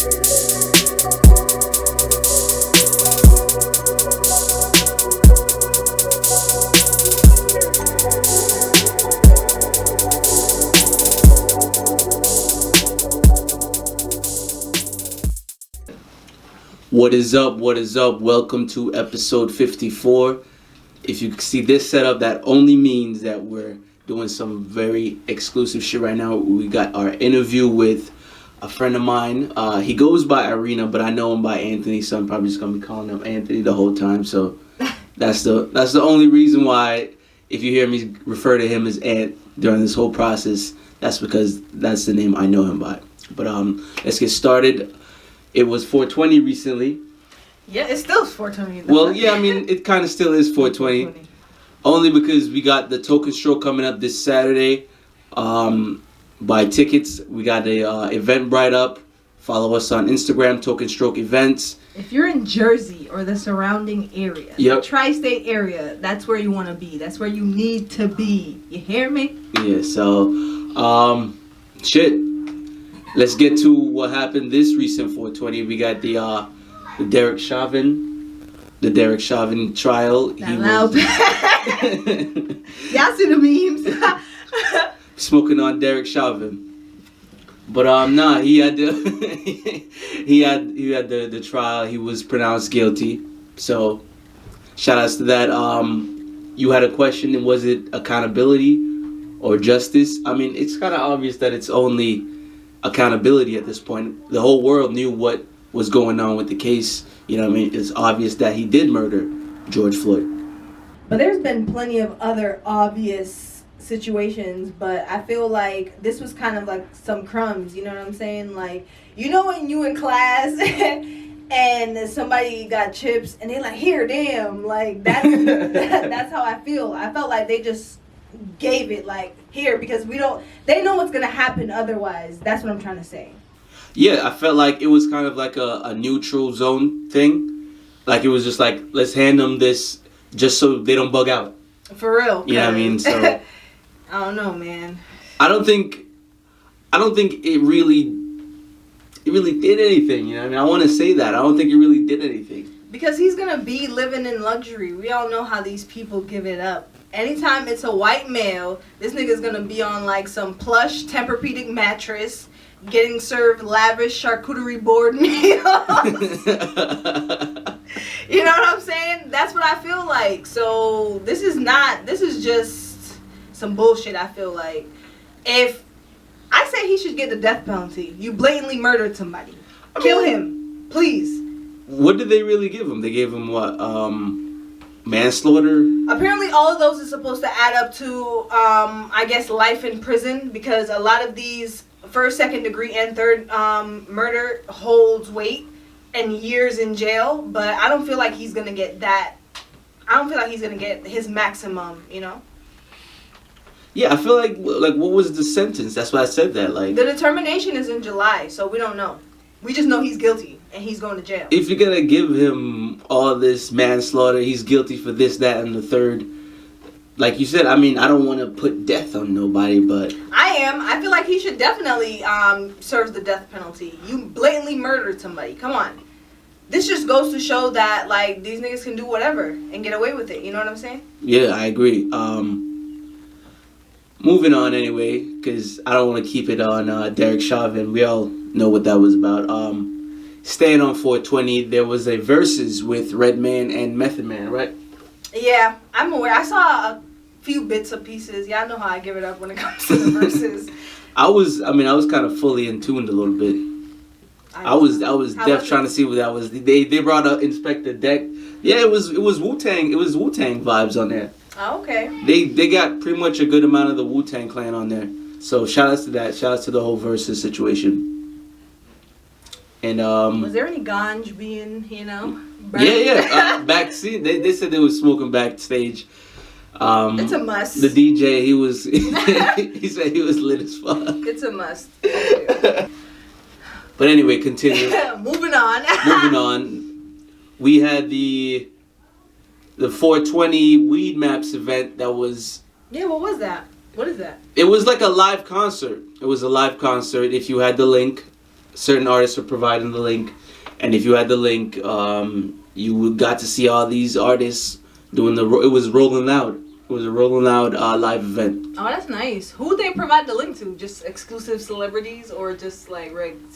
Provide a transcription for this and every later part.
What is up? What is up? Welcome to episode 54. If you see this setup, that only means that we're doing some very exclusive shit right now. We got our interview with a friend of mine. He goes by Irina, but I know him by Anthony, so I'm probably just gonna be calling him Anthony the whole time. So that's the only reason why, if you hear me refer to him as Ant during this whole process, that's because that's the name I know him by. But let's get started. It was 420 recently. Yeah, it's still 420. Well, yeah, I mean, it kind of still is 420. Only because we got the Token Stroke coming up this Saturday. Buy tickets. We got a Eventbrite up. Follow us on Instagram, Token Stroke Events. If you're in Jersey or the surrounding area, the tri-state area, that's where you want to be. That's where you need to be. You hear me? Yeah, so, shit. Let's get to what happened this recent 420. We got the Derek Chauvin trial. That loud. Y'all see the memes? Smoking on Derek Chauvin. But he had the he had the trial. He was pronounced guilty. So shout outs to that. You had a question, and was it accountability or justice? I mean, it's kind of obvious that it's only accountability at this point. The whole world knew what was going on with the case. You know what I mean? It's obvious that he did murder George Floyd. But there's been plenty of other obvious situations, but I feel like this was kind of like some crumbs, you know what I'm saying? Like, you know when you in class and somebody got chips and they like, here, damn, like that's how I feel. I felt like they just gave it like, here, because they know what's gonna happen otherwise. That's what I'm trying to say. Yeah, I felt like it was kind of like a neutral zone thing. Like, it was just like, let's hand them this just so they don't bug out. For real. You know what I mean? So I don't know, man. I don't think it really did anything, you know what I mean? I want to say that. I don't think it really did anything. Because he's gonna be living in luxury. We all know how these people give it up. Anytime it's a white male, this nigga's gonna be on like some plush Tempur-Pedic mattress, getting served lavish charcuterie board meals. You know what I'm saying? That's what I feel like. So this is just some bullshit, I feel like. If I say he should get the death penalty, you blatantly murdered somebody. Kill him, please. What did they really give him? They gave him what? Manslaughter? Apparently all of those are supposed to add up to, I guess, life in prison, because a lot of these first, second degree, and third murder holds weight and years in jail, but I don't feel like he's going to get that. I don't feel like he's going to get his maximum, you know? Yeah, I feel like what was the sentence? That's why I said that. Like, the determination is in July, so we don't know. We just know he's guilty and he's going to jail. If you're going to give him all this manslaughter, he's guilty for this, that, and the third. Like you said, I mean, I don't want to put death on nobody, but I am. I feel like he should definitely serve the death penalty. You blatantly murdered somebody. Come on. This just goes to show that, like, these niggas can do whatever and get away with it. You know what I'm saying? Yeah, I agree. Moving on anyway, because I don't want to keep it on Derek Chauvin. We all know what that was about. Staying on 420, there was a Verzuz with Redman and Method Man, right? Yeah, I'm aware. I saw a few bits and pieces. Y'all know how I give it up when it comes to the Verzuz. I was kind of fully in tuned a little bit. I was deaf trying to see what that was. They brought up Inspector Deck. Yeah, it was Wu-Tang. It was Wu-Tang vibes on there. Oh, okay. They got pretty much a good amount of the Wu-Tang Clan on there. So shout outs to that. Shout outs to the whole Verzuz situation. And was there any ganj being, burned? Yeah. Backstage, they said they was smoking backstage. It's a must. The DJ, he was he said he was lit as fuck. It's a must. But anyway, continue. Moving on. Moving on. We had the 420 Weedmaps event that was... Yeah, what was that? What is that? It was like a live concert. It was a live concert. If you had the link, certain artists were providing the link, and if you had the link, you got to see all these artists doing it was Rolling Loud. It was a Rolling Loud live event. Oh, that's nice. Who would they provide the link to? Just exclusive celebrities or just like rigged?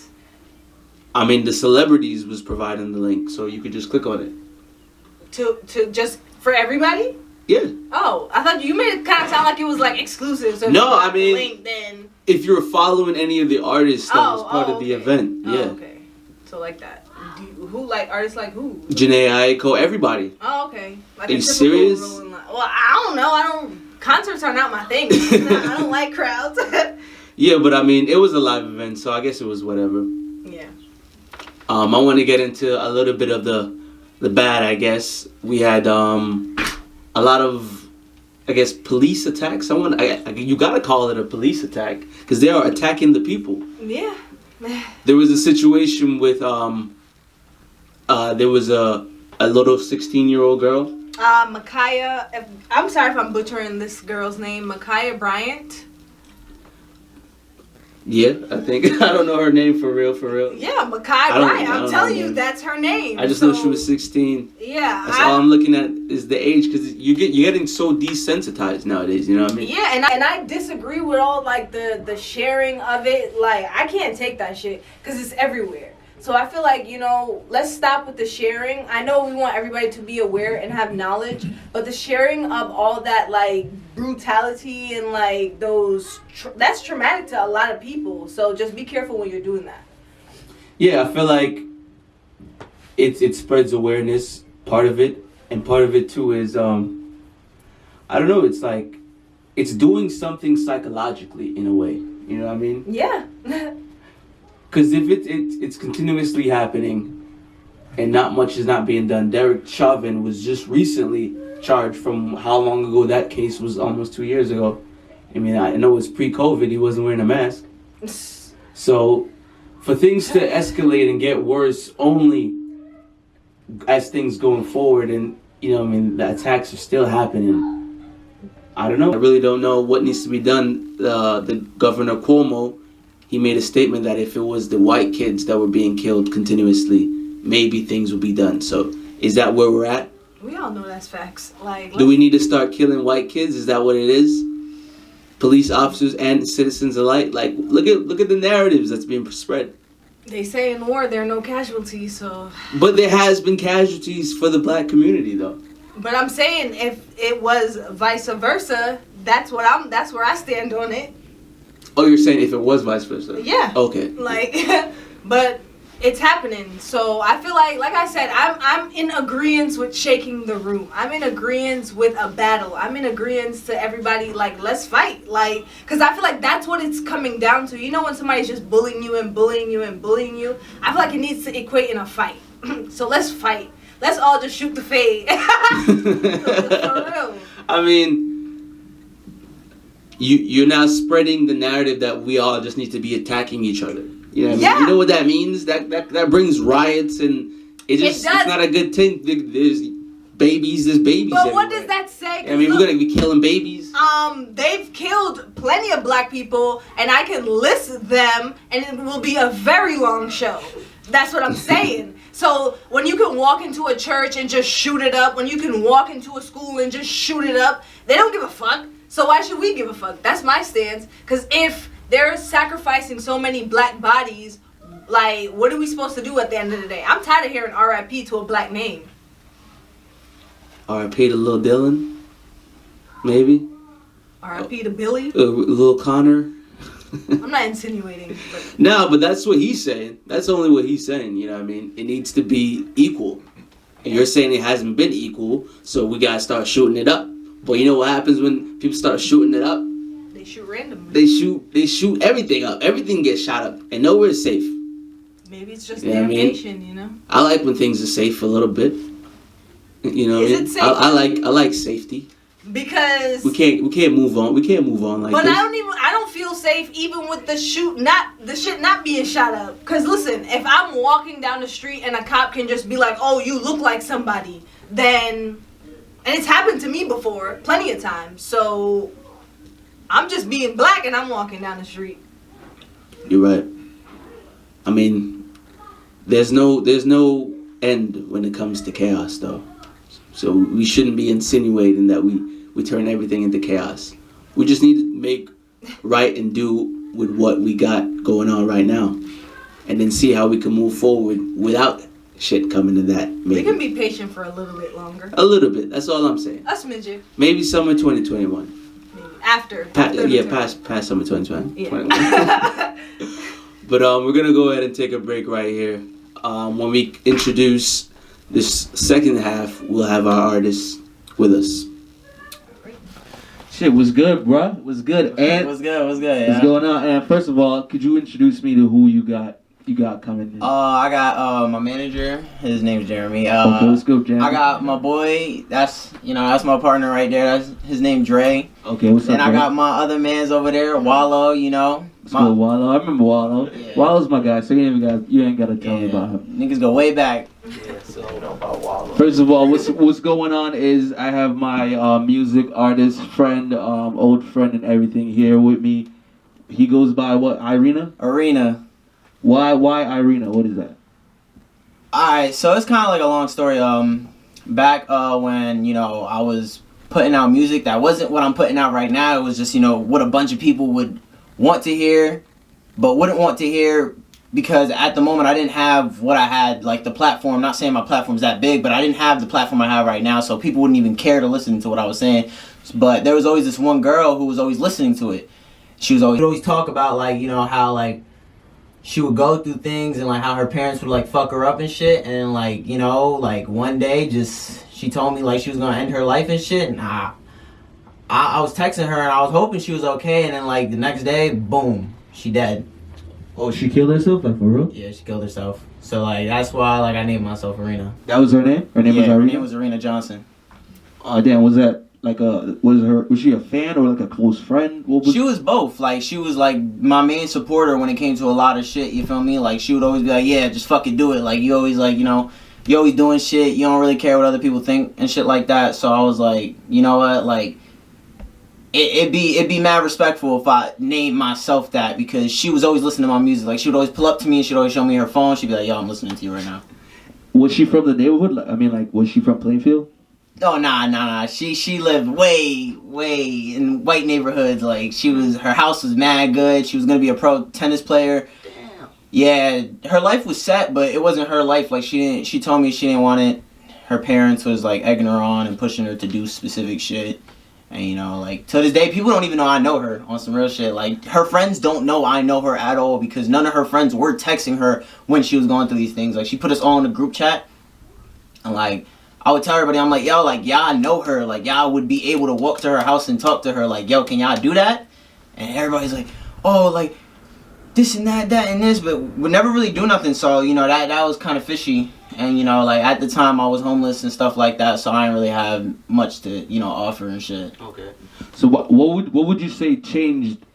I mean, the celebrities was providing the link, so you could just click on it. To just for everybody? Yeah. Oh, I thought you made it kind of sound like it was like exclusive. So no, I mean, link, then if you were following any of the artists that was part of the event, yeah. Oh, okay. So like that. Who like artists like who? Janae Aiko, everybody. Oh, okay. Like are you serious? Well, I don't know. Concerts are not my thing. I don't like crowds. Yeah, but I mean, it was a live event, so I guess it was whatever. Yeah. I want to get into a little bit of the bad, I guess. We had a lot of, I guess, police attacks. You gotta call it a police attack because they are attacking the people. Yeah. There was a situation with there was a little 16-year-old girl. Micaiah. I'm sorry if I'm butchering this girl's name. Micaiah Bryant. Yeah, I think I don't know her name for real. Yeah, Micaiah Bryant. I'm telling you, that's her name. I just know she was 16. Yeah, that's all I'm looking at is the age because you're getting so desensitized nowadays. You know what I mean? Yeah, and I disagree with all like the sharing of it. Like I can't take that shit because it's everywhere. So I feel like, let's stop with the sharing. I know we want everybody to be aware and have knowledge, but the sharing of all that, like, brutality and, like, that's traumatic to a lot of people. So just be careful when you're doing that. Yeah, I feel like it spreads awareness, part of it. And part of it, too, is, I don't know, it's like, it's doing something psychologically, in a way. You know what I mean? Yeah. Because if it's continuously happening and not much is not being done. Derek Chauvin was just recently charged from how long ago that case was, almost 2 years ago. I mean, I know it's pre-COVID, he wasn't wearing a mask. So for things to escalate and get worse only as things going forward and, the attacks are still happening. I don't know. I really don't know what needs to be done. The Governor Cuomo, he made a statement that if it was the white kids that were being killed continuously, maybe things would be done. So is that where we're at? We all know that's facts. Do we need to start killing white kids? Is that what it is? Police officers and citizens alike? Like, look at the narratives that's being spread. They say in war there are no casualties, so... But there has been casualties for the black community, though. But I'm saying if it was vice versa, that's where I stand on it. Oh, you're saying if it was vice versa? Yeah. Okay. But it's happening. So I feel like I said, I'm in agreement with shaking the room. I'm in agreement with a battle. I'm in agreement to everybody, let's fight. Because I feel like that's what it's coming down to. You know when somebody's just bullying you and bullying you and bullying you? I feel like it needs to equate in a fight. So let's fight. Let's all just shoot the fade. For real. I mean... You're now spreading the narrative that we all just need to be attacking each other. You know what I mean? You know what that means? That brings riots and it's not a good thing. There's babies But everywhere. what does that say? I mean, we're gonna be killing babies. They've killed plenty of black people, and I can list them, and it will be a very long show. That's what I'm saying. So when you can walk into a church and just shoot it up, when you can walk into a school and just shoot it up, they don't give a fuck. So why should we give a fuck? That's my stance. Because if they're sacrificing so many black bodies, what are we supposed to do at the end of the day? I'm tired of hearing R.I.P. to a black name. R.I.P. to Lil Dylan? Maybe? R.I.P. to Billy? Lil Connor? I'm not insinuating. No, but that's what he's saying. That's only what he's saying, you know what I mean? It needs to be equal. And you're saying it hasn't been equal, so we gotta start shooting it up. But you know what happens when people start shooting it up? They shoot randomly. They shoot everything up. Everything gets shot up, and nowhere is safe. Maybe it's just their nation, you know. I like when things are safe a little bit. You know, is it safe? I like safety. Because we can't move on. We can't move on like this. But I don't feel safe even with the shit not being shot up. Cause listen, if I'm walking down the street and a cop can just be like, "Oh, you look like somebody," then. And it's happened to me before, plenty of times. So, I'm just being black and I'm walking down the street. You're right. I mean, there's no end when it comes to chaos, though. So we shouldn't be insinuating that we turn everything into chaos. We just need to make right and do with what we got going on right now, and then see how we can move forward without shit coming to that. Maybe. We can be patient for a little bit longer. A little bit. That's all I'm saying. A smidget. Maybe summer 2021. Maybe. After past summer 2020. Yeah. But we're gonna go ahead and take a break right here. When we introduce this second half, we'll have our artists with us. Shit, was good, bruh. Was good. And what's good? What's going on? And first of all, could you introduce me to who you got coming in? I got my manager. His name's Jeremy. Okay, let's go, Jeremy. I got my boy. That's my partner right there. That's his name, Dre. Okay, what's up? And I got my other mans over there, Wallow. Let's go, Wallow. I remember Wallow. Yeah. Wallow's my guy, so you ain't gotta tell me about him. Niggas go way back. Yeah, so you know about Wallow. First of all, what's going on is I have my music artist friend, old friend and everything here with me. He goes by what? Irina. Why Irina? What is that? Alright, so it's kind of like a long story. Back when I was putting out music that wasn't what I'm putting out right now. It was just what a bunch of people would want to hear, but wouldn't want to hear because at the moment I didn't have what I had, like the platform. Not saying my platform's that big, but I didn't have the platform I have right now, so people wouldn't even care to listen to what I was saying. But there was always this one girl who was always listening to it. She would always talk about how she would go through things and how her parents would fuck her up and shit, and one day she told me she was gonna end her life and shit, and I was texting her and I was hoping she was okay, and then the next day, boom, she dead. Oh, she killed herself? For real? Yeah, she killed herself. So that's why I named myself Irina. That was her name? Her name was Irina? Her name was Irina Johnson. Oh damn, was that was she a fan or a close friend? She was both. She was my main supporter when it came to a lot of shit, you feel me? She would always be yeah, just fucking do it. You always you always doing shit, you don't really care what other people think and shit like that. So I was you know what, it'd be mad respectful if I named myself that, because she was always listening to my music. She would always pull up to me and she'd always show me her phone. She'd be yo, I'm listening to you right now. Was she from the neighborhood? Was she from Plainfield? Oh, nah. She lived way in white neighborhoods. Her house was mad good. She was gonna be a pro tennis player. Damn. Yeah, her life was set, but it wasn't her life. She told me she didn't want it. Her parents was egging her on and pushing her to do specific shit. And to this day, people don't even know I know her on some real shit. Her friends don't know I know her at all, because none of her friends were texting her when she was going through these things. She put us all in a group chat, and I would tell everybody, I'm yo, y'all know her. Y'all would be able to walk to her house and talk to her. Yo, can y'all do that? And everybody's oh, this and that and this, but would never really do nothing. So, that was kind of fishy. And, at the time I was homeless and stuff like that, so I didn't really have much to, offer and shit. Okay. So what would you say changed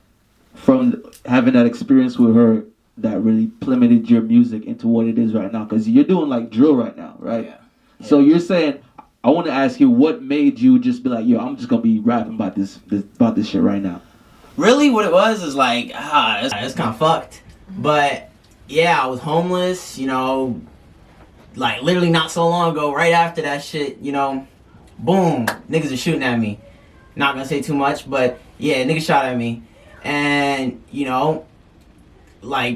from having that experience with her that really plummeted your music into what it is right now? Because you're doing drill right now, right? Yeah. So you're saying, I want to ask you, what made you just be yo, I'm just gonna be rapping about this shit right now? Really, what it was is it's kind of fucked. But yeah, I was homeless, literally not so long ago. Right after that shit, boom, niggas are shooting at me. Not gonna say too much, but yeah, niggas shot at me, and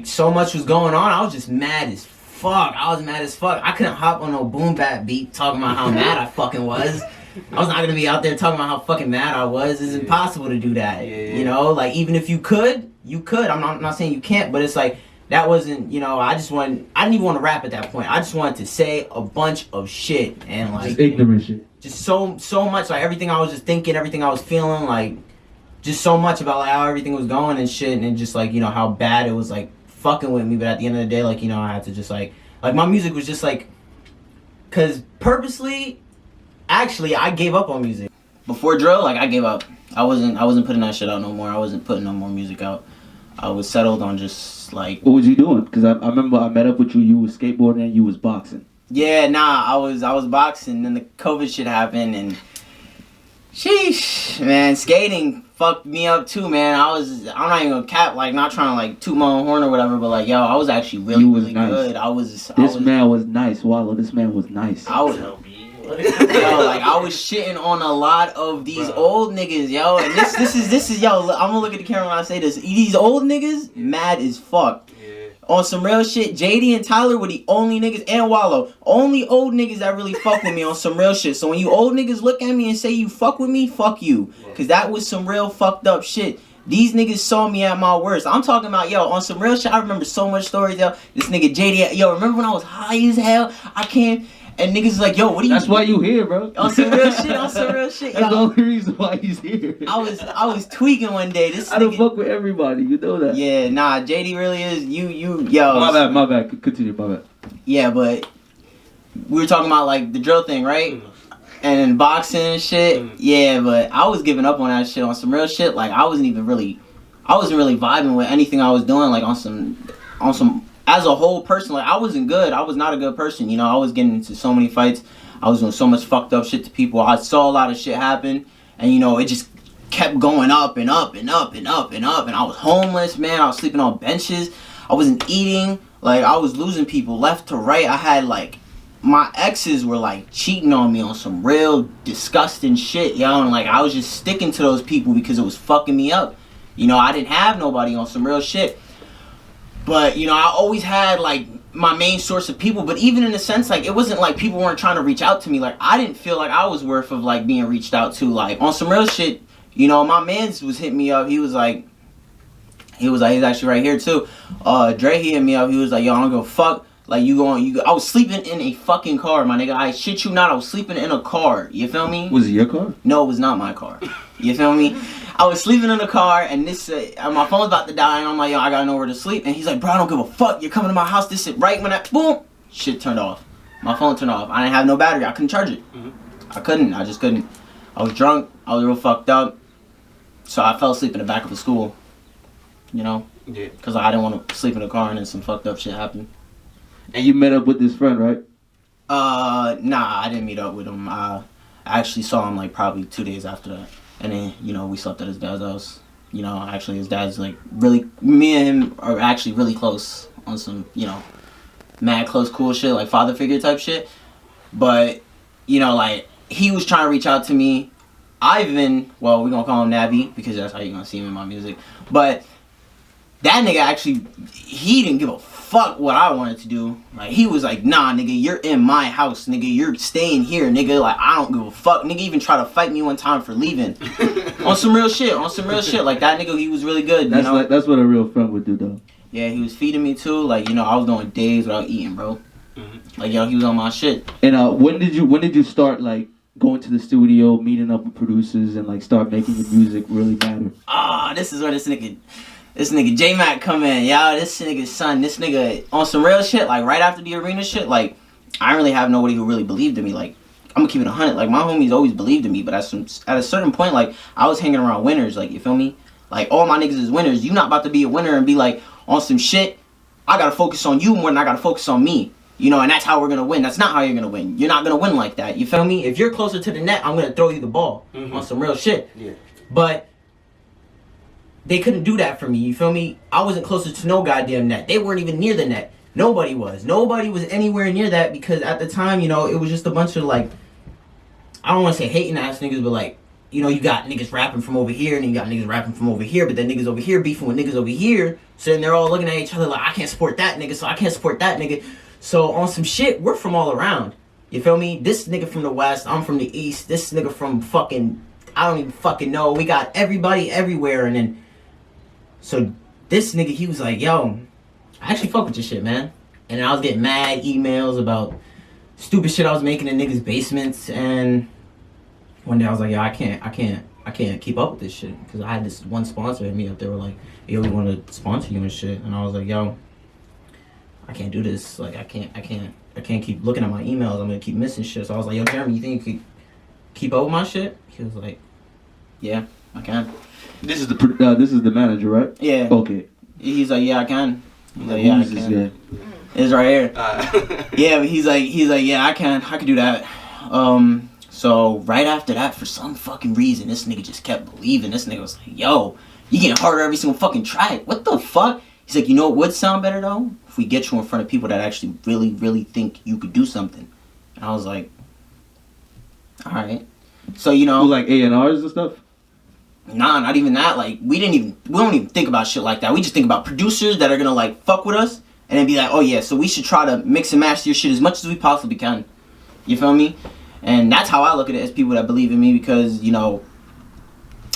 so much was going on. I was just mad as fuck. I couldn't hop on no boom bap beat talking about how mad I fucking was. I was not gonna be out there talking about how fucking mad I was. It's impossible to do that. Yeah. Even if you could, you could. I'm not saying you can't, but it's that wasn't, I didn't even want to rap at that point. I just wanted to say a bunch of shit and just ignorant shit. Just so much, everything I was just thinking, everything I was feeling, just so much about how everything was going and shit, and just how bad it was fucking with me. But at the end of the day, I had to just my music was just cause purposely, actually, I gave up on music. Before drill, I gave up. I wasn't putting that shit out no more. I wasn't putting no more music out. I was settled on just What was you doing? Because I remember I met up with you. You was skateboarding and you was boxing. Yeah, I was boxing. Then the COVID shit happened, and Sheesh, man, skating fucked me up too, man. I'm not even gonna cap, like, not trying to, like, toot my own horn or whatever, but, like, yo, I was actually really nice. good. This man was nice, Wallow. This man was nice. Yo, like, I was shitting on a lot of these old niggas, yo, and this is, yo, I'm gonna look at the camera when I say this. These old niggas, mad as fuck. On some real shit, JD and Tyler were the only niggas, and Wallow, only old niggas that really fuck with me on some real shit. So when you old niggas look at me and say you fuck with me, fuck you. Cause that was some real fucked up shit. These niggas saw me at my worst. I'm talking about, yo, on some real shit, I remember so much stories, yo. This nigga JD, yo, remember when I was high as hell? I can't, and niggas is like, yo, what are you That's why you here, bro. On some real shit, That's the only reason why he's here. I was tweaking one day. I don't fuck with everybody, you know that. Yeah, nah, JD really is, yo. My bad, continue, my bad. Yeah, but we were talking about, like, the drill thing, right? And then boxing and shit. Yeah, but I was giving up on that shit on some real shit. Like, I wasn't really vibing with anything I was doing, like, on some, as a whole person. Like, I wasn't good. I was not a good person, you know. I was getting into so many fights. I was doing so much fucked up shit to people. I saw a lot of shit happen, and, you know, it just kept going up and up and up and up and up, and I was homeless, man. I was sleeping on benches. I wasn't eating. Like, I was losing people left to right. I had, like, my exes were, like, cheating on me on some real disgusting shit, yo, and, like, I was just sticking to those people because it was fucking me up. You know, I didn't have nobody on some real shit. But, you know, I always had, like, my main source of people. But even in a sense, like, it wasn't like people weren't trying to reach out to me. Like, I didn't feel like I was worth of, like, being reached out to. Like, on some real shit, you know, my mans was hitting me up. He was he's actually right here, too. Dre, he hit me up. He was like, yo, I don't give a fuck. Like, I was sleeping in a fucking car, my nigga. I shit you not, I was sleeping in a car. You feel me? Was it your car? No, it was not my car. You feel me? I was sleeping in the car, and my phone's about to die, and I'm like, yo, I gotta know where to sleep. And he's like, bro, I don't give a fuck. You're coming to my house. This shit right when boom, shit turned off. My phone turned off. I didn't have no battery. I couldn't charge it. I just couldn't. I was drunk. I was real fucked up. So I fell asleep in the back of the school. You know? Yeah. Because I didn't want to sleep in the car, and then some fucked up shit happened. And you met up with this friend, right? Nah, I didn't meet up with him. I actually saw him, like, probably 2 days after that. And then, you know, we slept at his dad's house. You know, actually, his dad's, like, really... Me and him are actually really close on some, you know, mad close, cool shit, like father figure type shit. But, you know, like, he was trying to reach out to me. Ivan, well, we're gonna call him Nabby, because that's how you're gonna see him in my music. But that nigga actually, he didn't give a fuck what I wanted to do. Like, he was like, nah, nigga, you're in my house, nigga, you're staying here, nigga. Like, I don't give a fuck. Nigga even tried to fight me one time for leaving. on some real shit. Like, that nigga, he was really good. That's, you know? That's what a real friend would do, though. Yeah, he was feeding me too. Like, you know, I was going days without eating, bro. Like, yo, he was on my shit. And when did you start, like, going to the studio, meeting up with producers, and, like, start making your music really matter? This is where this nigga J-Mac come in, y'all. This nigga's son, this nigga on some real shit, like, right after the Irina shit, like, I didn't really have nobody who really believed in me. Like, I'm gonna keep it 100. Like, my homies always believed in me, but at a certain point, like, I was hanging around winners, like, you feel me? Like, all my niggas is winners. You not about to be a winner and be like, on some shit, I gotta focus on you more than I gotta focus on me. You know, and that's how we're gonna win. That's not how you're gonna win. You're not gonna win like that, you feel me? If you're closer to the net, I'm gonna throw you the ball on some real shit. Yeah. But they couldn't do that for me, you feel me? I wasn't closer to no goddamn net. They weren't even near the net. Nobody was. Nobody was anywhere near that, because at the time, you know, it was just a bunch of, like, I don't want to say hating ass niggas, but, like, you know, you got niggas rapping from over here, and then you got niggas rapping from over here, but then niggas over here beefing with niggas over here. So then they're all looking at each other like, I can't support that nigga, so I can't support that nigga. So on some shit, we're from all around. You feel me? This nigga from the West, I'm from the East, this nigga from fucking, I don't even fucking know. We got everybody everywhere, and then, so this nigga, he was like, yo, I actually fuck with this shit, man. And then I was getting mad emails about stupid shit I was making in niggas' basements, and one day I was like, yo, I can't keep up with this shit, because I had this one sponsor hit me up. They were like, yo, we want to sponsor you and shit, and I was like, yo, I can't do this. Like, I can't keep looking at my emails. I'm gonna keep missing shit. So I was like, yo, Jeremy, you think you could keep up with my shit? He was like, yeah, I can. This is the manager, right? Yeah. Okay. He's like, yeah, I can. He's like, yeah, I can. It's right here. Yeah, but he's like, yeah, I can do that. So right after that, for some fucking reason, this nigga just kept believing. This nigga was like, yo, you getting harder every single fucking track. What the fuck? He's like, you know what would sound better though? If we get you in front of people that actually really, really think you could do something. And I was like, all right. So, you know. Like A&Rs and stuff? Nah, not even that. Like, we don't even think about shit like that. We just think about producers that are gonna like fuck with us and then be like, oh yeah, so we should try to mix and match your shit as much as we possibly can. You feel me? And that's how I look at it, as people that believe in me, because, you know,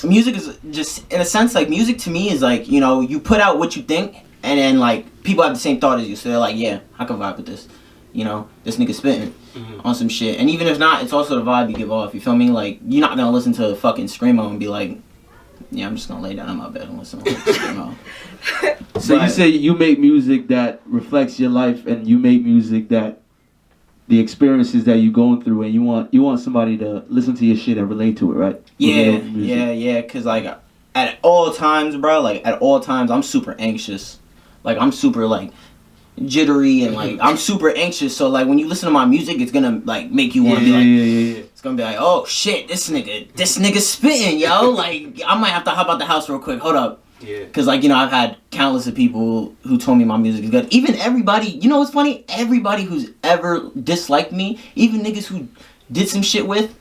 music is just, in a sense, like, music to me is like, you know, you put out what you think, and then, like, people have the same thought as you, so they're like, yeah, I can vibe with this. You know, this nigga spitting on some shit. And even if not, it's also the vibe you give off, you feel me? Like, you're not gonna listen to fucking Screamo and be like, yeah, I'm just gonna lay down in my bed and listen to Screamo. So you say you make music that reflects your life, and you make music that the experiences that you're going through, and you want somebody to listen to your shit and relate to it, right? Yeah, cause like at all times, bro, like at all times, I'm super anxious. Like I'm super like jittery and like I'm super anxious. So like when you listen to my music, it's gonna like make you want to be like, it's gonna be like, oh shit, this nigga spitting, yo. Like I might have to hop out the house real quick. Hold up. Yeah. Cause like, you know, I've had countless of people who told me my music is good. Even everybody, you know what's funny? Everybody who's ever disliked me, even niggas who did some shit with,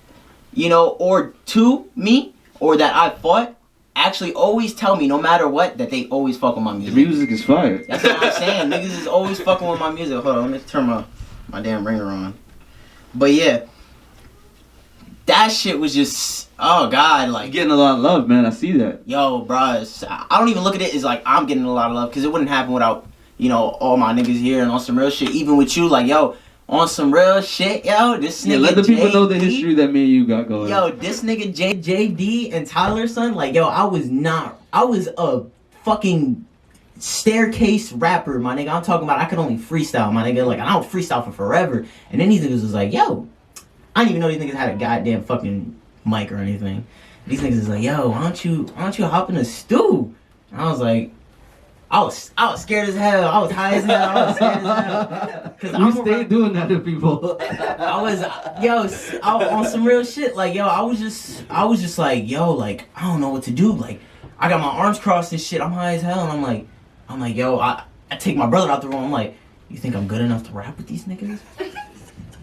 you know, or to me, or that I fought, actually always tell me, no matter what, that they always fuck with my music. The music is fire. That's what I'm saying. Niggas is always fucking with my music. Hold on, let me turn my damn ringer on. But yeah, that shit was just, oh god, like, you're getting a lot of love, man. I see that. Yo, bruh, I don't even look at it as like I'm getting a lot of love, because it wouldn't happen without, you know, all my niggas here and on some real shit. Even with you, like, yo, on some real shit, yo, this nigga. Yeah, let the people know the history that me and you got going. Yo, this nigga JD and Tyler, son, like, yo, I was a fucking staircase rapper, my nigga. I'm talking about I could only freestyle, my nigga. Like, I don't freestyle for forever. And then these niggas was like, yo, I didn't even know these niggas had a goddamn fucking mic or anything. These niggas is like, yo, why don't you hop in a stew? And I was like, I was scared as hell. I was high as hell. I was scared as hell. We stay doing that to people. I was on some real shit. Like, yo, I was just like, yo, like, I don't know what to do. Like, I got my arms crossed and shit. I'm high as hell, and I'm like, yo, I take my brother out the room. I'm like, you think I'm good enough to rap with these niggas?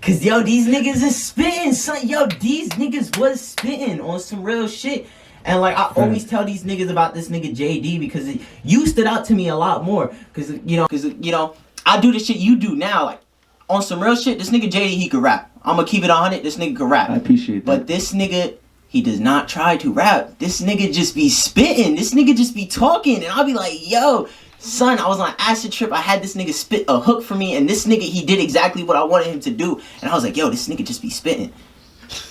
Cause yo, these niggas is spitting, son. Yo, these niggas was spitting on some real shit. And like, I always tell these niggas about this nigga JD, because you stood out to me a lot more. Cause you know, I do the shit you do now. Like, on some real shit, this nigga JD, he could rap. I'ma keep it 100, this nigga could rap. I appreciate that. But this nigga, he does not try to rap. This nigga just be spitting. This nigga just be talking. And I'll be like, yo, son, I was on an acid trip. I had this nigga spit a hook for me, and this nigga, he did exactly what I wanted him to do. And I was like, yo, this nigga just be spitting.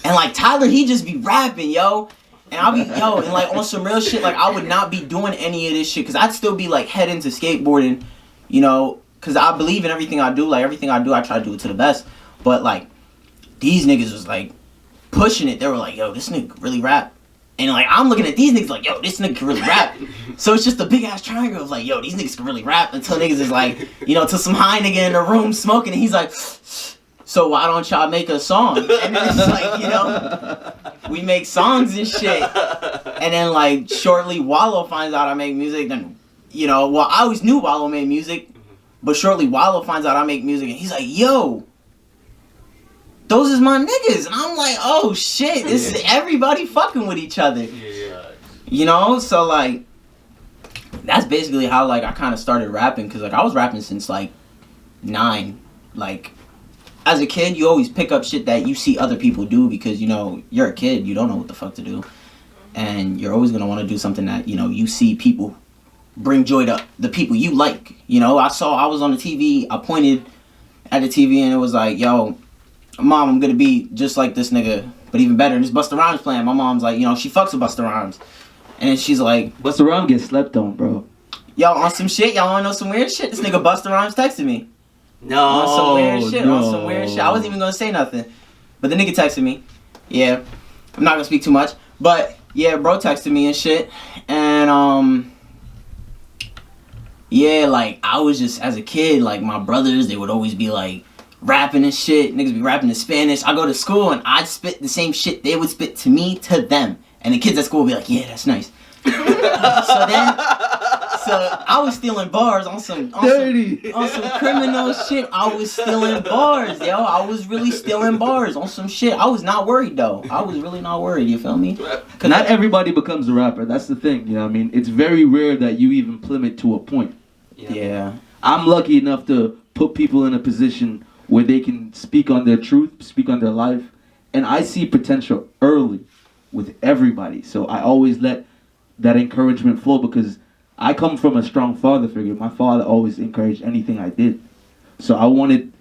And like Tyler, he just be rapping, yo. And I'll be, yo, and like on some real shit, like I would not be doing any of this shit, because I'd still be like head into skateboarding, you know, because I believe in everything I do. Like everything I do, I try to do it to the best. But like, these niggas was like pushing it. They were like, yo, this nigga can really rap. And like, I'm looking at these niggas like, yo, this nigga can really rap. So it's just a big ass triangle of like, yo, these niggas can really rap, until niggas is like, you know, till some high nigga in the room smoking, and he's like, so why don't y'all make a song? And then it's like, you know, we make songs and shit. And then like shortly Wallow finds out I make music. Then, you know, well, I always knew Wallow made music, but shortly Wallow finds out I make music, and he's like, yo, those is my niggas. And I'm like, oh shit, this is everybody fucking with each other. Yeah. You know, so like, that's basically how like I kind of started rapping, because like I was rapping since like 9. Like, as a kid, you always pick up shit that you see other people do, because, you know, you're a kid, you don't know what the fuck to do. And you're always going to want to do something that, you know, you see people bring joy to the people you like. You know, I was on the TV, I pointed at the TV, and it was like, yo, Mom, I'm going to be just like this nigga, but even better. And this Busta Rhymes playing. My mom's like, you know, she fucks with Busta Rhymes. And then she's like, Busta Rhymes gets slept on, bro. Yo, on some shit, y'all want to know some weird shit? This nigga Busta Rhymes texted me. No, on some weird shit, on some weird shit. I wasn't even gonna say nothing, but the nigga texted me. Yeah, I'm not gonna speak too much, but yeah, bro texted me and shit, and yeah, like I was just, as a kid, like my brothers, they would always be like rapping and shit. Niggas be rapping in Spanish. I go to school and I'd spit the same shit they would spit to me to them. And the kids at school would be like, yeah, that's nice. So I was stealing bars on some criminal shit. I was stealing bars, yo. I was really stealing bars on some shit. I was not worried though. I was really not worried. You feel me? Not everybody becomes a rapper. That's the thing. You know what I mean? It's very rare that you even plummet to a point. Yeah. I'm lucky enough to put people in a position where they can speak on their truth, speak on their life, and I see potential early with everybody. So I always let that encouragement flow because I come from a strong father figure. My father always encouraged anything I did. So I wanted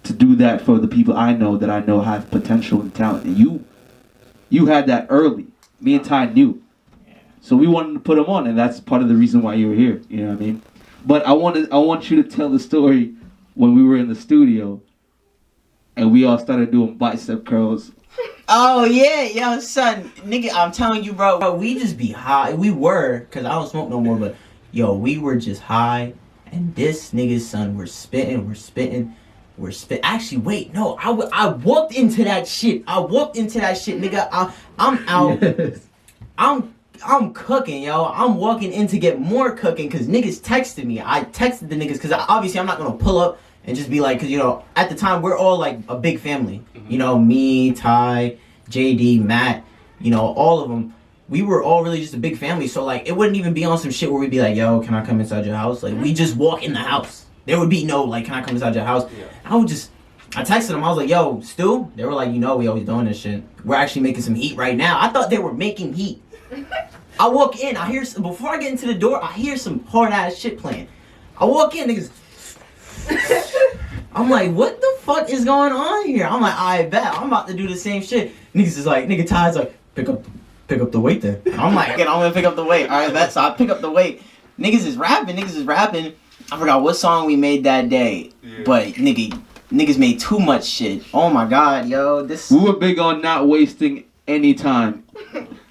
to do that for the people I know that I know have potential and talent. And you had that early. Me and Ty knew. So we wanted to put them on, and that's part of the reason why you were here. You know what I mean? But I want you to tell the story when we were in the studio and we all started doing bicep curls. Oh yeah, yo son, nigga, I'm telling you, bro, we just be high. We were, cause I don't smoke no more, but yo, we were just high, and this nigga's son, we're spitting. Actually, wait, no, I walked into that shit. Nigga. I'm out. Yes. I'm cooking, yo. I'm walking in to get more cooking, cause niggas texted me. I texted the niggas, cause obviously I'm not gonna pull up and just be like, cause you know, at the time we're all like a big family. You know, me, Ty, JD, Matt, you know, all of them. We were all really just a big family. So like, it wouldn't even be on some shit where we'd be like, yo, can I come inside your house? Like, we just walk in the house. There would be no like, can I come inside your house? Yeah. I texted them. I was like, yo, Stu? They were like, you know, we always doing this shit. We're actually making some heat right now. I thought they were making heat. I walk in, I hear, before I get into the door, I hear some hard ass shit playing. I walk in, niggas. I'm like, what the fuck is going on here? I'm like, I bet I'm about to do the same shit. Niggas is like, nigga Ty's like, pick up the weight then. I'm like, okay, I'm gonna pick up the weight. Alright, bet. So I pick up the weight. Niggas is rapping. I forgot what song we made that day. Yeah. But niggas made too much shit. Oh my god, yo. We were big on not wasting any time.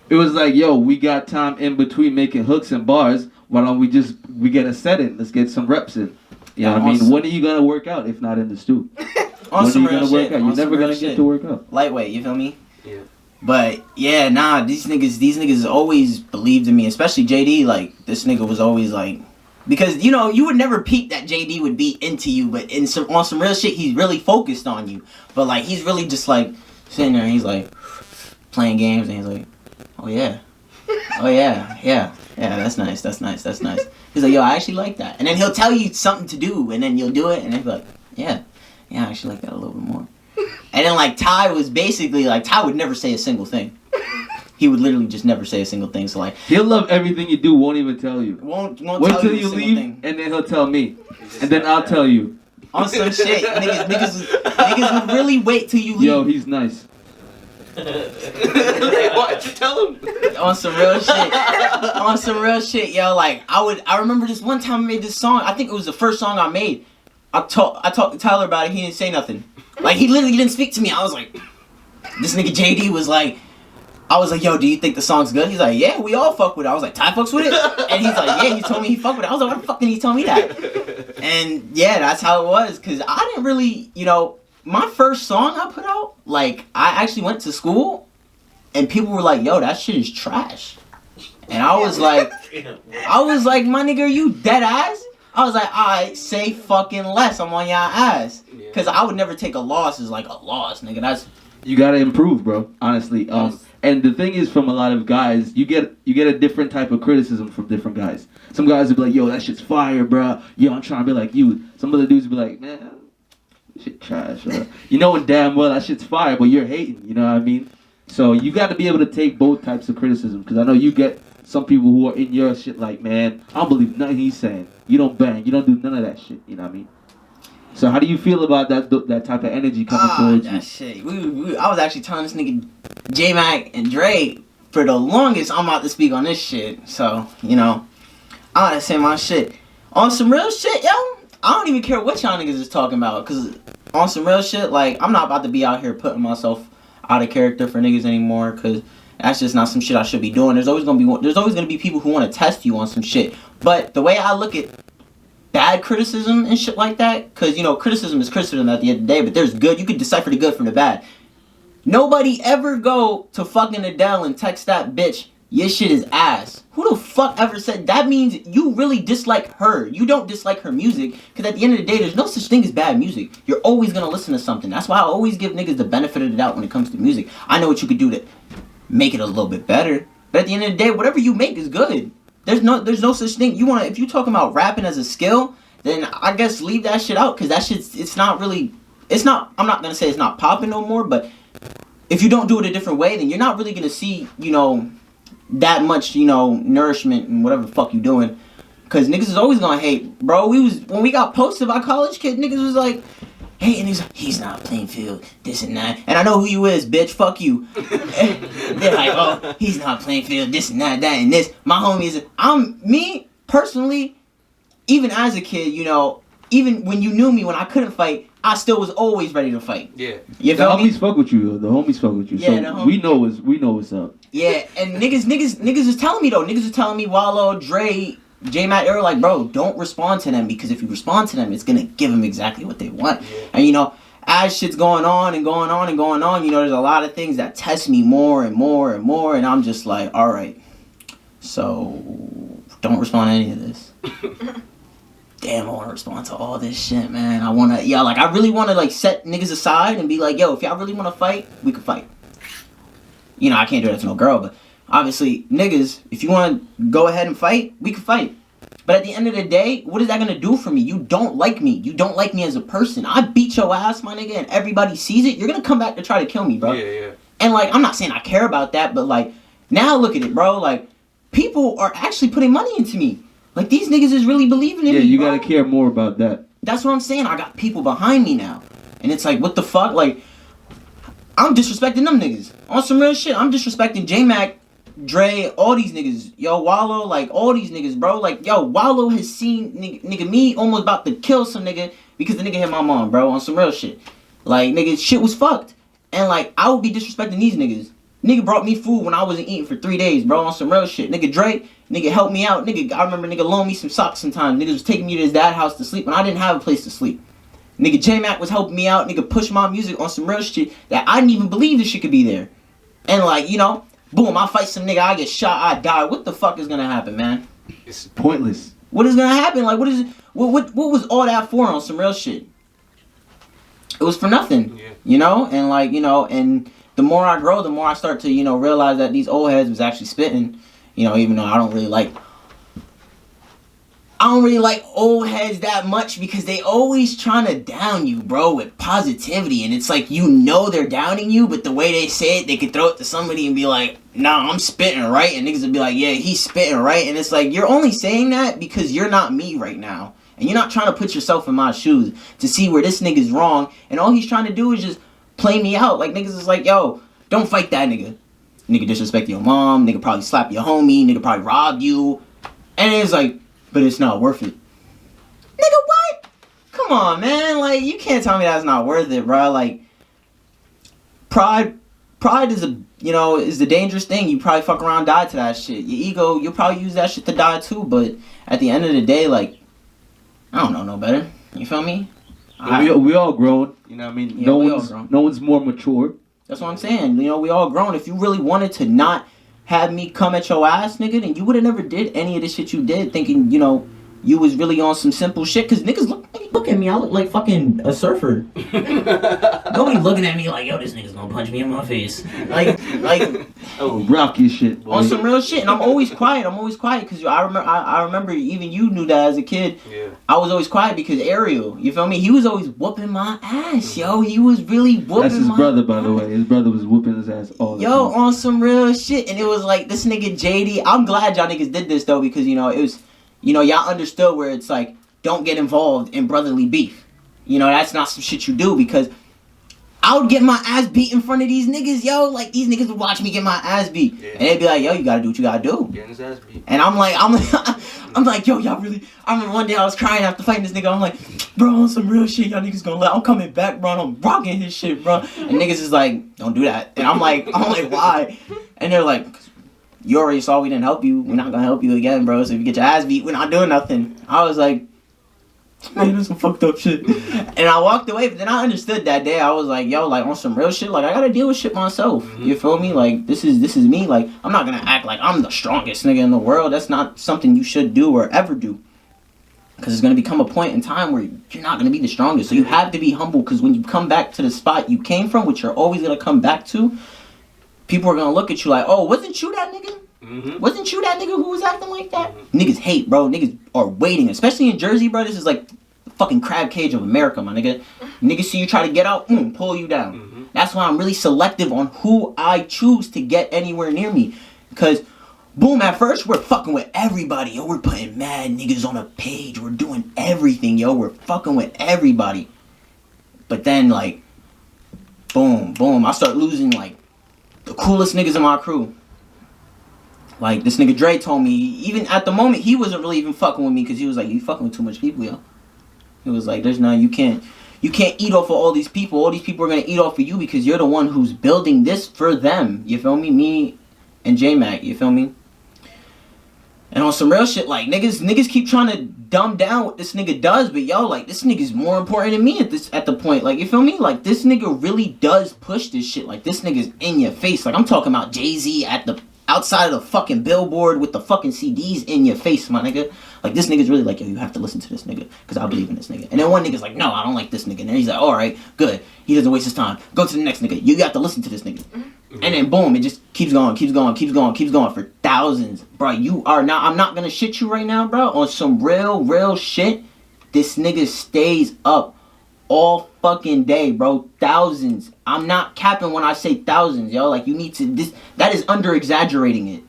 It was like, yo, we got time in between making hooks and bars. Why don't we get a set in? Let's get some reps in. You know what I mean? When are you going to work out if not in the stew? When are you going to work out? You're never going to get to work out. Lightweight, you feel me? Yeah. But, yeah, nah, these niggas always believed in me. Especially JD, like, this nigga was always like... Because, you know, you would never peep that JD would be into you. But on some real shit, he's really focused on you. But, like, he's really just, like, sitting there and he's, like, playing games. And he's like, oh, yeah. Oh, yeah. Yeah, that's nice. He's like, yo, I actually like that. And then he'll tell you something to do, and then you'll do it, and then he'll be like, yeah, I actually like that a little bit more. And then, like, Ty was basically, like, Ty would never say a single thing. He would literally just never say a single thing, so, like... He'll love everything you do, won't even tell you. Won't Wait tell till you you leave, thing. And then he'll tell me. And then I'll tell you. On some shit, niggas would really wait till you leave. Yo, he's nice. Why'd you tell him? On some real shit, yo. Like I remember this one time I made this song. I think it was the first song I made. I talked to Tyler about it. He didn't say nothing. Like he literally didn't speak to me. I was like, this nigga JD was like, I was like, yo, do you think the song's good? He's like, yeah, we all fuck with it. I was like, Ty fucks with it? And he's like, yeah, he told me he fucked with it. I was like, why the fuck didn't he tell me that? And yeah, that's how it was. Cause I didn't really, you know. My first song I put out, like, I actually went to school, and people were like, yo, that shit is trash. And I was like, my nigga, are you dead ass? I was like, alright, say fucking less, I'm on y'all ass. Because I would never take a loss as, like, a loss, nigga, that's... You gotta improve, bro, honestly. And the thing is, from a lot of guys, you get a different type of criticism from different guys. Some guys will be like, yo, that shit's fire, bro. Yo, I'm trying to be like you. Some other dudes will be like, man... shit trash. You know damn well that shit's fire, but you're hating, you know what I mean? So you got to be able to take both types of criticism, because I know you get some people who are in your shit like, man, I don't believe nothing he's saying. You don't bang, you don't do none of that shit, you know what I mean? So how do you feel about that type of energy coming towards you? Shit. I was actually telling this nigga J-Mac and Dre for the longest I'm about to speak on this shit. So, you know, I gotta say my shit. On some real shit, yo, I don't even care what y'all niggas is talking about, because on some real shit, like, I'm not about to be out here putting myself out of character for niggas anymore, because that's just not some shit I should be doing. There's always gonna be people who want to test you on some shit. But the way I look at bad criticism and shit like that, because, you know, criticism is criticism at the end of the day, but there's good. You can decipher the good from the bad. Nobody ever go to fucking Adele and text that bitch, your shit is ass. Who the fuck ever said that? Means you really dislike her. You don't dislike her music, because at the end of the day, there's no such thing as bad music. You're always gonna listen to something. That's why I always give niggas the benefit of the doubt when it comes to music. I know what you could do to make it a little bit better, but at the end of the day, whatever you make is good. There's no such thing. If you talking about rapping as a skill, then I guess leave that shit out, because that shit's not really, I'm not gonna say it's not popping no more, but if you don't do it a different way, then you're not really gonna see, you know, that much, you know, nourishment and whatever the fuck you doing. Cause niggas is always gonna hate. Bro, when we got posted by college kid, niggas was like, hey, and he's not playing field, this and that. And I know who you is, bitch, fuck you. They're like, oh, he's not playing field, this and that, and this. My homies, me, personally, even as a kid, you know, even when you knew me when I couldn't fight, I still was always ready to fight. Yeah. You the feel me? homies fuck with you, though. The homies fuck with you. Yeah, so we know what's up. Yeah, and niggas was telling me though. Niggas was telling me Wallow, Dre, J-Mac, they were like, bro, don't respond to them, because if you respond to them, it's gonna give them exactly what they want. Yeah. And you know, as shit's going on and going on and going on, you know, there's a lot of things that test me more and more and more, and I'm just like, all right, so don't respond to any of this. Damn, I want to respond to all this shit, man. I really want to, like, set niggas aside and be like, yo, if y'all really want to fight, we can fight. You know, I can't do that to no girl, but obviously, niggas, if you want to go ahead and fight, we can fight. But at the end of the day, what is that going to do for me? You don't like me. You don't like me as a person. I beat your ass, my nigga, and everybody sees it. You're going to come back to try to kill me, bro. Yeah. And, like, I'm not saying I care about that, but, like, now look at it, bro. Like, people are actually putting money into me. Like, these niggas is really believing in me, Yeah, you bro. gotta care more about that. That's what I'm saying. I got people behind me now. And it's like, what the fuck? Like, I'm disrespecting them niggas. On some real shit, I'm disrespecting J-Mac, Dre, all these niggas. Yo, Wallow, like, all these niggas, bro. Like, yo, Wallow has seen nigga me almost about to kill some nigga because the nigga hit my mom, bro, on some real shit. Like, nigga, shit was fucked. And, like, I would be disrespecting these niggas. Nigga brought me food when I wasn't eating for 3 days, bro, on some real shit. Nigga Dre, nigga helped me out. Nigga, I remember nigga loaned me some socks sometimes. Niggas was taking me to his dad's house to sleep when I didn't have a place to sleep. Nigga J-Mac was helping me out. Nigga pushed my music on some real shit that I didn't even believe this shit could be there. And like, you know, boom, I fight some nigga, I get shot, I die. What the fuck is gonna happen, man? It's pointless. What is gonna happen? Like, what was all that for on some real shit? It was for nothing. Yeah. You know? And like, you know, and the more I grow, the more I start to, you know, realize that these old heads was actually spitting. You know, even though I don't really like old heads that much, because they always trying to down you, bro, with positivity. And it's like, you know, they're downing you, but the way they say it, they could throw it to somebody and be like, nah, I'm spitting right. And niggas would be like, yeah, he's spitting right. And it's like, you're only saying that because you're not me right now. And you're not trying to put yourself in my shoes to see where this nigga's wrong. And all he's trying to do is just play me out. Like, niggas is like, yo, don't fight that nigga. Nigga disrespect your mom. Nigga probably slap your homie. Nigga probably robbed you. And it's like, but it's not worth it. Nigga, what? Come on, man. Like, you can't tell me that's not worth it, bro. Like, pride is is the dangerous thing. You probably fuck around, die to that shit. Your ego, you'll probably use that shit to die too. But at the end of the day, like, I don't know no better. You feel me? We all grown. You know what I mean? Yeah, no one's more mature. That's what I'm saying. You know, we all grown. If you really wanted to not have me come at your ass, nigga, then you would have never did any of the shit you did, thinking, you know, you was really on some simple shit. Cause niggas look at me, I look like fucking a surfer. Nobody looking at me like, yo, this nigga's gonna punch me in my face. Like oh, rock your shit, boy. On some real shit. And I'm always quiet because I remember even you knew that as a kid. Yeah. I was always quiet because Ariel, you feel me? He was always whooping my ass, yo. He was really whooping my ass. That's his brother, by the way. His brother was whooping his ass all the time. Yo, on some real shit. And it was like, this nigga JD. I'm glad y'all niggas did this, though, because, you know, it was, you know, y'all understood where it's like, don't get involved in brotherly beef. You know, that's not some shit you do, because I would get my ass beat in front of these niggas, yo. Like, these niggas would watch me get my ass beat. Yeah. And they'd be like, yo, you gotta do what you gotta do. Getting his ass beat. And I'm like, yo, y'all really... I remember one day I was crying after fighting this nigga. I'm like, bro, on some real shit, y'all niggas gonna let... I'm coming back, bro, and I'm rocking his shit, bro. And niggas is like, don't do that. And I'm like, why? And they're like, you already saw we didn't help you. We're not gonna help you again, bro. So if you get your ass beat, we're not doing nothing. I was like, Man, that's some fucked up shit. And I walked away, but then I understood that day. I was like, yo, like on some real shit, like I gotta deal with shit myself. You feel me? Like this is me. Like I'm not gonna act like I'm the strongest nigga in the world. That's not something you should do or ever do. Because it's gonna become a point in time where you're not gonna be the strongest. So you have to be humble. Because when you come back to the spot you came from, which you're always gonna come back to, people are gonna look at you like, oh, wasn't you that nigga? Wasn't you that nigga who was acting like that? Niggas hate, bro. Niggas are waiting, especially in Jersey, bro. This is like the fucking crab cage of America, my nigga. Niggas see you try to get out, pull you down. That's why I'm really selective on who I choose to get anywhere near me. Because, boom, at first we're fucking with everybody. Yo, we're putting mad niggas on a page. We're doing everything, yo. We're fucking with everybody. But then, like, boom, boom. I start losing, like, the coolest niggas in my crew. Like, this nigga Dre told me, even at the moment, he wasn't really even fucking with me because he was like, you fucking with too much people, yo. He was like, there's none, you can't eat off of all these people. All these people are going to eat off of you because you're the one who's building this for them. You feel me? Me and J-Mac, you feel me? And on some real shit, like, niggas keep trying to dumb down what this nigga does, but yo, like, this nigga's more important than me at the point. Like, you feel me? Like, this nigga really does push this shit. Like, this nigga's in your face. Like, I'm talking about Jay-Z outside of the fucking billboard with the fucking CDs in your face, my nigga. Like, this nigga's really like, yo, you have to listen to this nigga, because I believe in this nigga. And then one nigga's like, no, I don't like this nigga. And then he's like, alright, good. He doesn't waste his time. Go to the next nigga. You got to listen to this nigga. And then boom, it just keeps going for thousands. Bro, I'm not gonna shit you right now, bro. On some real shit, this nigga stays up all fucking day, bro. Thousands. I'm not capping when I say thousands, yo. Like, you need to, that is under exaggerating it.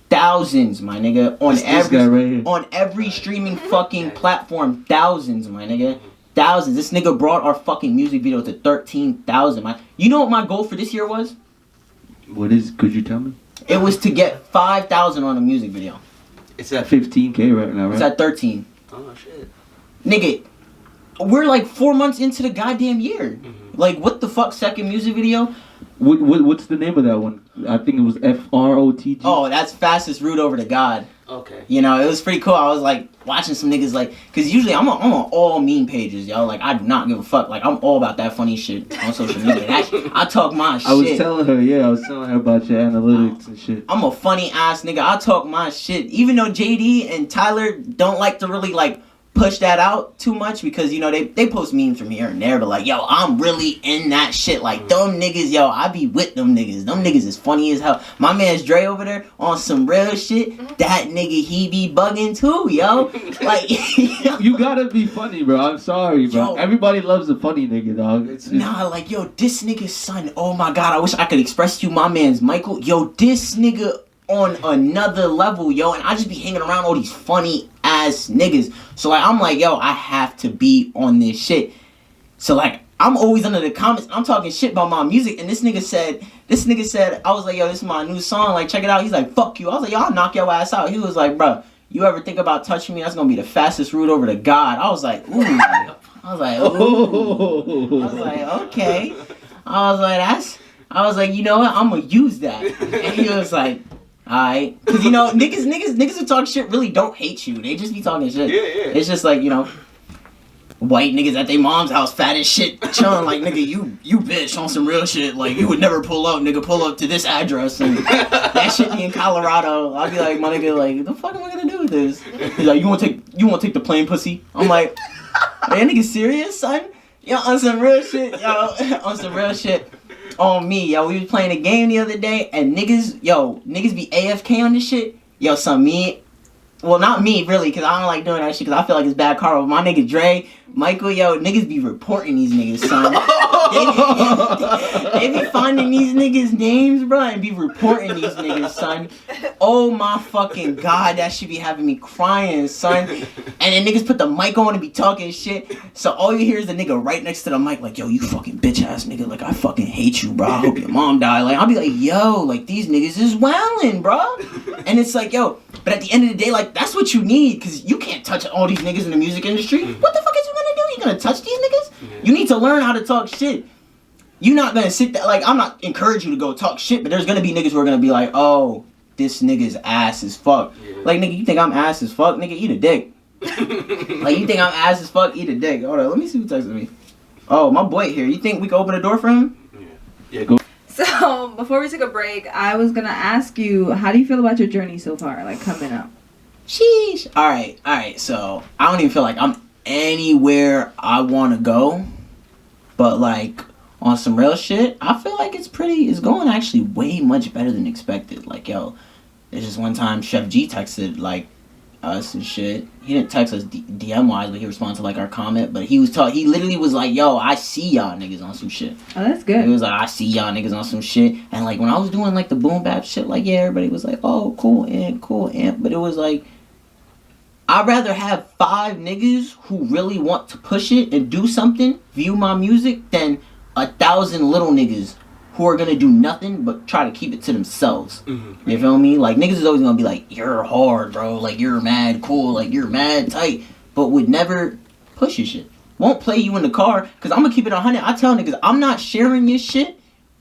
Thousands, my nigga. On every streaming fucking platform. Thousands, my nigga. Thousands. This nigga brought our fucking music video to 13,000, man. You know what my goal for this year was? Could you tell me? It was to get 5,000 on a music video. It's at 15K right now, right? It's at 13. Oh, shit. Nigga, we're like 4 months into the goddamn year. Like, what the fuck, second music video? What's the name of that one? I think it was FROTG. Oh, that's Fastest Route Over to God. Okay. You know, it was pretty cool. I was like watching some niggas like, cause usually I'm on all meme pages, yo. Like, I do not give a fuck. Like, I'm all about that funny shit on social media. I talk my shit. I was telling her about your analytics and shit. I'm a funny ass nigga. I talk my shit. Even though JD and Tyler don't like to really like push that out too much, because you know they post memes from here and there, but like, yo, I'm really in that shit. Like, them niggas, yo, I be with them niggas. Them niggas is funny as hell. My man's Dre over there on some real shit. That nigga, he be bugging too, yo. Like, you gotta be funny, bro. I'm sorry, bro. Yo. Everybody loves a funny nigga, dog. Nah, like, yo, this nigga's son, oh my god, I wish I could express to you my man's Michael. Yo, this nigga on another level, yo, and I just be hanging around all these funny ass niggas. So like, I'm like, yo, I have to be on this shit. So like, I'm always under the comments, I'm talking shit about my music, and this nigga said, I was like, yo, this is my new song, like, check it out. He's like, fuck you. I was like, yo, I'll knock your ass out. He was like, bro, you ever think about touching me? That's gonna be the fastest route over to God. I was like, ooh. I was like, ooh. I was like, okay. I was like, you know what? I'm gonna use that. And he was like, alright. Cause you know, niggas who talk shit really don't hate you. They just be talking shit. Yeah. It's just like, you know, white niggas at their mom's house, fat as shit, chilling like, nigga, you bitch on some real shit. Like, you would never pull up, nigga, pull up to this address. And that shit be in Colorado. I'll be like, my nigga, like, what the fuck am I gonna do with this? He's like, you wanna take the plane, pussy? I'm like, are that nigga serious, son? Yo, on some real shit, yo, on some real shit. On me, yo, we was playing a game the other day, and niggas be AFK on this shit. Yo, well, not me, really, because I don't like doing that shit, because I feel like it's bad karma. But my nigga Dre, Michael, yo, niggas be reporting these niggas, son. They be finding these niggas' names, bro, and be reporting these niggas, son. Oh my fucking god, that shit be having me crying, son. And then niggas put the mic on and be talking shit. So all you hear is the nigga right next to the mic, like, yo, you fucking bitch ass nigga, like, I fucking hate you, bro. I hope your mom die. Like, I'll be like, yo, like, these niggas is wildin', bro. And it's like, yo, but at the end of the day, like, that's what you need, because you can't touch all these niggas in the music industry. What the fuck is you gonna do? You gonna touch these niggas? You need to learn how to talk shit. You're not gonna sit there, like, I'm not encouraging you to go talk shit, but there's gonna be niggas who are gonna be like, oh, this nigga's ass as fuck. Yeah. Like, nigga, you think I'm ass as fuck? Nigga, eat a dick. Like, you think I'm ass as fuck? Eat a dick. Hold on, let me see who texted me. Oh, my boy here. You think we can open the door for him? Yeah, go. So, before we took a break, I was gonna ask you, how do you feel about your journey so far, like coming up? Sheesh. Alright, so I don't even feel like I'm anywhere I want to go. But, like, on some real shit, I feel like it's going actually way much better than expected. Like, yo, there's just one time Chef G texted, like, us and shit. He didn't text us DM wise, but he responded to like our comment. But he literally was like, "Yo, I see y'all niggas on some shit." Oh, that's good. He was like, "I see y'all niggas on some shit." And like when I was doing like the boom bap shit, like yeah, everybody was like, "Oh, cool, amp." But it was like, I'd rather have 5 niggas who really want to push it and do something, view my music, than 1,000 little niggas who are gonna do nothing but try to keep it to themselves. Mm-hmm. You feel me? Like, niggas is always gonna be like, you're hard, bro. Like, you're mad cool. Like, you're mad tight. But would never push your shit. Won't play you in the car. Because I'm gonna keep it 100. I tell niggas, I'm not sharing your shit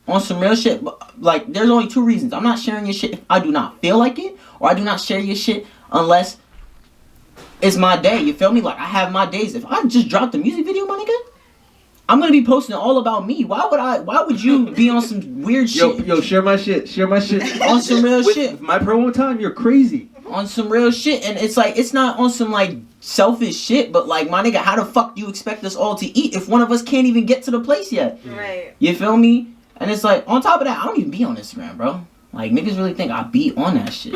on some real shit. But, like, there's only 2 reasons. I'm not sharing your shit if I do not feel like it. Or I do not share your shit unless it's my day. You feel me? Like, I have my days. If I just dropped a music video, my nigga, I'm gonna be posting all about me. Why would you be on some weird shit? Yo, share my shit. On some real shit. With my promo time, you're crazy. On some real shit. And it's like, it's not on some like selfish shit, but like, my nigga, how the fuck do you expect us all to eat if one of us can't even get to the place yet? Right. You feel me? And it's like, on top of that, I don't even be on Instagram, bro. Like, niggas really think I be on that shit.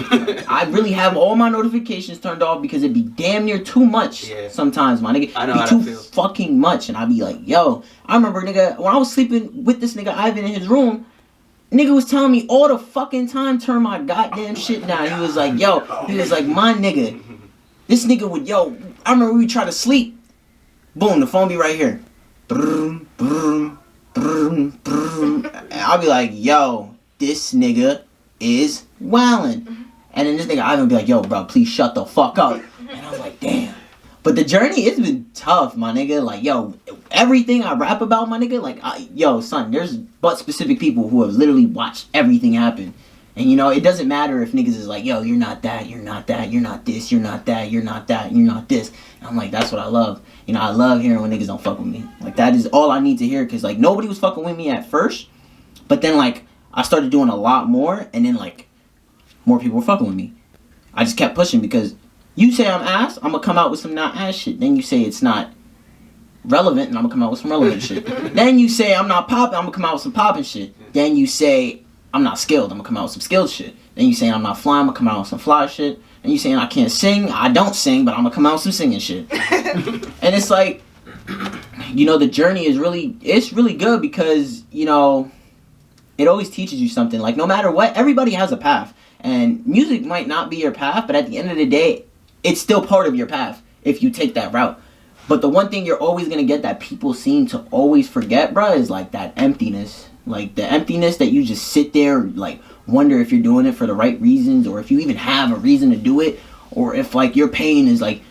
I really have all my notifications turned off because it be damn near too much sometimes, my nigga. I know it be how too that feels. fucking much. And I be like, yo, I remember, nigga, when I was sleeping with this nigga Ivan in his room, nigga was telling me all the fucking time, turn my goddamn shit down. He was like, my nigga, this nigga would, I remember we tried to sleep. Boom, the phone be right here. Brum, brum, brum, brum. And I'll be like, yo, this nigga is wildin'. And then this nigga Ivan be like, yo, bro, please shut the fuck up. And I'm like, damn. But the journey has been tough, my nigga. Like, yo, everything I rap about, my nigga, like, son, there's but specific people who have literally watched everything happen. And, you know, it doesn't matter if niggas is like, yo, you're not that, you're not that, you're not this, you're not that, you're not that, you're not this. And I'm like, that's what I love. You know, I love hearing when niggas don't fuck with me. Like, that is all I need to hear. Because, like, nobody was fucking with me at first. But then, like, I started doing a lot more, and then, like, more people were fucking with me. I just kept pushing because you say I'm ass, I'm gonna come out with some not ass shit. Then you say it's not relevant, and I'm gonna come out with some relevant shit. Then you say I'm not popping, I'm gonna come out with some popping shit. Then you say I'm not skilled, I'm gonna come out with some skilled shit. Then you say I'm not fly, I'm gonna come out with some fly shit. And you saying I can't sing, I don't sing, but I'm gonna come out with some singing shit. And it's like, you know, the journey is it's really good because, you know, it always teaches you something. Like, no matter what, everybody has a path. And music might not be your path, but at the end of the day, it's still part of your path if you take that route. But the one thing you're always going to get that people seem to always forget, bro, is, like, that emptiness. Like, the emptiness that you just sit there, like, wonder if you're doing it for the right reasons, or if you even have a reason to do it, or if, like, your pain is, like,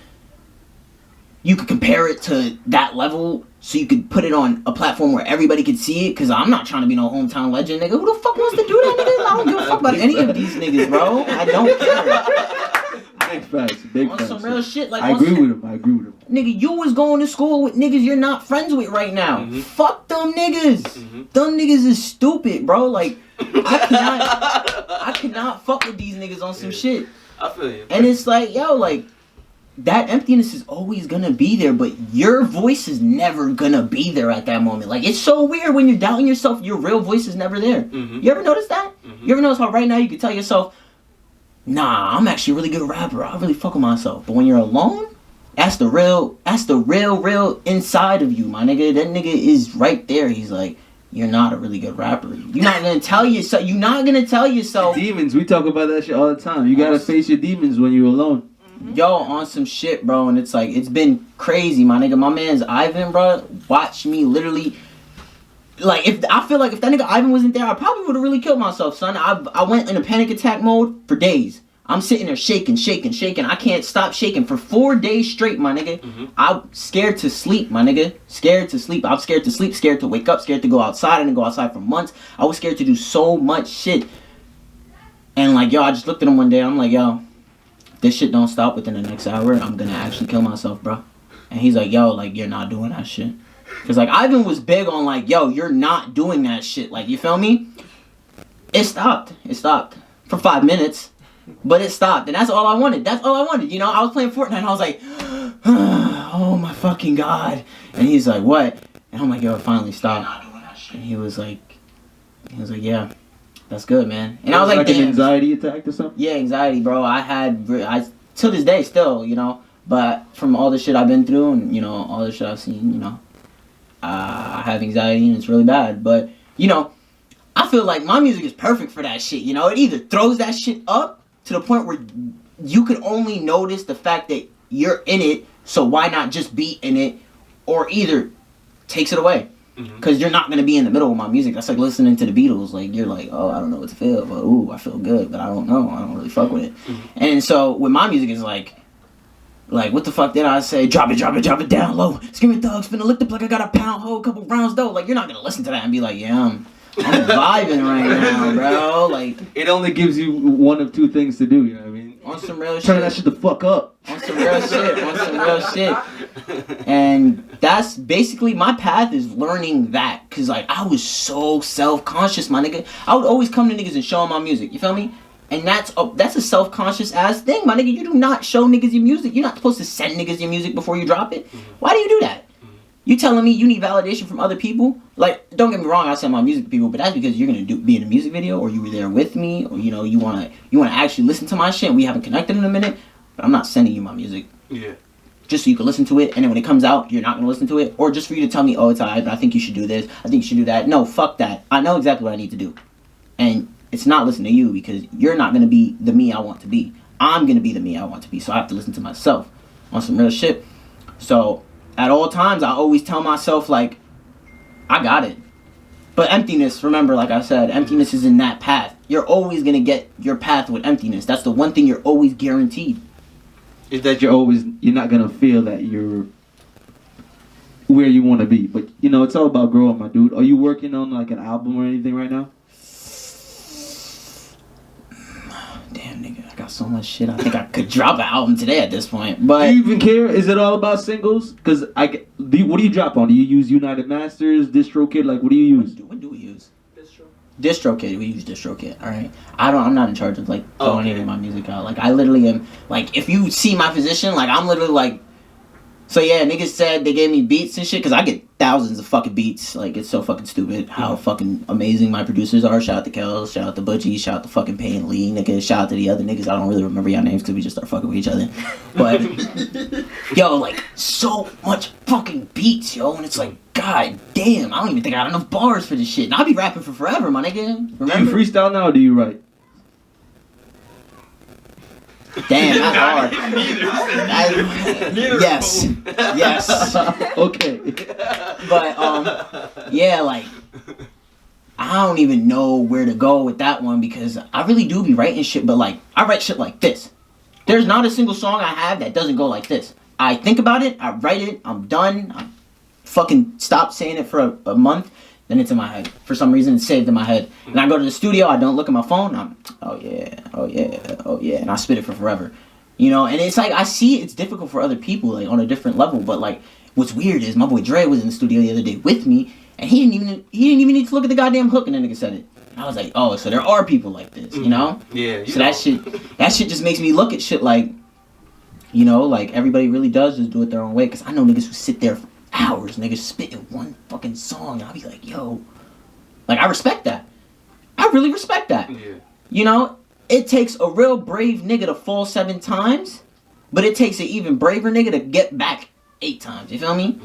you could compare it to that level so you could put it on a platform where everybody could see it. Because I'm not trying to be no hometown legend, nigga. Who the fuck wants to do that, nigga? I don't give a fuck about any of these niggas, bro. I don't care. Big facts, big facts. On some real shit. Like, I agree with him. Nigga, you was going to school with niggas you're not friends with right now. Mm-hmm. Fuck them niggas. Mm-hmm. Them niggas is stupid, bro. Like, I cannot fuck with these niggas on some shit. I feel you. And it's like, yo, like, that emptiness is always gonna be there, but your voice is never gonna be there at that moment. Like, it's so weird when you're doubting yourself, your real voice is never there. Mm-hmm. You ever notice that? Mm-hmm. You ever notice how right now you can tell yourself, nah, I'm actually a really good rapper, I really fuck with myself. But when you're alone, that's the real inside of you, my nigga. That nigga is right there. He's like, you're not a really good rapper. You're not gonna tell yourself. Demons, we talk about that shit all the time. You gotta face your demons when you're alone. Yo, on some shit, bro, and it's like, it's been crazy, my nigga. My man's Ivan, bro, watched me literally, like, if I feel like if that nigga Ivan wasn't there, I probably would have really killed myself, son. I went in a panic attack mode for days. I'm sitting there shaking. I can't stop shaking for 4 days straight, my nigga. Mm-hmm. I'm scared to sleep, my nigga. Scared to sleep. I'm scared to sleep, scared to wake up, scared to go outside. I didn't go outside for months. I was scared to do so much shit. And, like, yo, I just looked at him one day. I'm like, yo, this shit don't stop within the next hour, I'm gonna actually kill myself, bro. And he's like, yo, like, you're not doing that shit. Because, like, Ivan was big on, like, yo, you're not doing that shit. Like, you feel me? It stopped. It stopped. For 5 minutes. But it stopped. And that's all I wanted. That's all I wanted. You know, I was playing Fortnite and I was like, oh, my fucking God. And he's like, what? And I'm like, yo, it finally stopped. And he was like, yeah, that's good, man. And I was like, an anxiety attack or something? Yeah, anxiety, bro. To this day still, you know. But from all the shit I've been through and, you know, all the shit I've seen, you know, I have anxiety and it's really bad. But, you know, I feel like my music is perfect for that shit, you know. It either throws that shit up to the point where you can only notice the fact that you're in it, so why not just be in it, or either takes it away. Because you're not going to be in the middle of my music. That's like listening to the Beatles. Like, you're like, oh, I don't know what to feel, but ooh, I feel good, but I don't know. I don't really fuck with it. And so with my music, it's like, what the fuck did I say? Drop it down low. Screaming thugs, finna lick the plug, I got a pound hole, couple rounds though. Like, you're not gonna listen to that and be like, yeah, I'm vibing right now, bro. Like, it only gives you one of two things to do, you know what I mean? On some real shit. Turn that shit the fuck up. On some real shit. And that's basically my path, is learning that. Cause like, I was so self-conscious, my nigga. I would always come to niggas and show them my music, you feel me? And that's a self-conscious ass thing, my nigga. You do not show niggas your music. You're not supposed to send niggas your music before you drop it. Why do you do that? You telling me you need validation from other people? Like, don't get me wrong, I send my music to people, but that's because you're gonna be in a music video, or you were there with me, or you know, you wanna actually listen to my shit. We haven't connected in a minute, but I'm not sending you my music. Yeah. Just so you can listen to it, and then when it comes out, you're not gonna listen to it, or just for you to tell me, oh, it's alright, but I think you should do this, I think you should do that. No, fuck that. I know exactly what I need to do, and it's not listening to you, because you're not going to be the me I want to be. I'm going to be the me I want to be, so I have to listen to myself on some real shit. So, at all times, I always tell myself, like, I got it. But emptiness, remember, like I said, emptiness is in that path. You're always going to get your path with emptiness. That's the one thing you're always guaranteed. Is that you're not going to feel that you're where you want to be. But, you know, it's all about growing, my dude. Are you working on, like, an album or anything right now? Damn, nigga, I got so much shit. I think I could drop an album today at this point. But do you even care? Is it all about singles? Because what do you drop on? Do you use United Masters, DistroKid? Like, what do you use? What do we use? DistroKid. We use DistroKid. All right. I'm not in charge of like throwing any of my music out. Like, I literally am. Like, if you see my position, like, I'm literally like. So yeah, niggas said they gave me beats and shit, because I get thousands of fucking beats. Like, it's so fucking stupid how fucking amazing my producers are. Shout out to Kels, shout out to Butchie, shout out to fucking Payne Lee, nigga. Shout out to the other niggas. I don't really remember y'all names because we just start fucking with each other. But yo, like, so much fucking beats, yo, and it's like, god damn, I don't even think I got enough bars for this shit. And I'll be rapping for forever, my nigga. Remember? Do you freestyle now or do you write? Damn, that's hard. Neither. Yes. Okay. But yeah, like, I don't even know where to go with that one, because I really do be writing shit, but like, I write shit like this. There's not a single song I have that doesn't go like this. I think about it, I write it, I'm done, I fucking stop saying it for a month, then it's in my head. For some reason, it's saved in my head. And I go to the studio, I don't look at my phone, I'm, oh yeah, and I spit it for forever. You know, and it's like, I see it's difficult for other people, like, on a different level, but like, what's weird is my boy Dre was in the studio the other day with me, and he didn't even need to look at the goddamn hook, and the nigga said it. And I was like, oh, so there are people like this, you know? Yeah. So that shit just makes me look at shit like, you know, like, everybody really does just do it their own way, because I know niggas who sit there for hours, niggas spitting one fucking song, and I'll be like, yo, like, I respect that. I really respect that. Yeah. You know, it takes a real brave nigga to fall 7 times, but it takes an even braver nigga to get back 8 times, you feel me?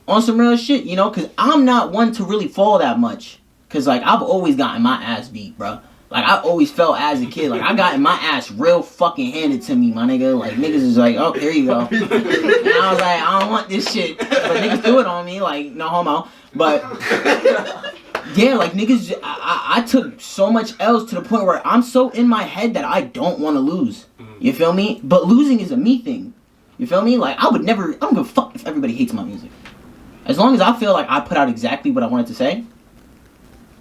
On some real shit, you know, because I'm not one to really fall that much, because, like, I've always gotten my ass beat, bro. Like, I always felt as a kid, like, I got my ass real fucking handed to me, my nigga. Like, niggas is like, oh, here you go. And I was like, I don't want this shit. But niggas threw it on me, like, no homo. But, yeah, like, niggas, I took so much L's to the point where I'm so in my head that I don't want to lose. You feel me? But losing is a me thing. You feel me? Like, I don't give a fuck if everybody hates my music. As long as I feel like I put out exactly what I wanted to say,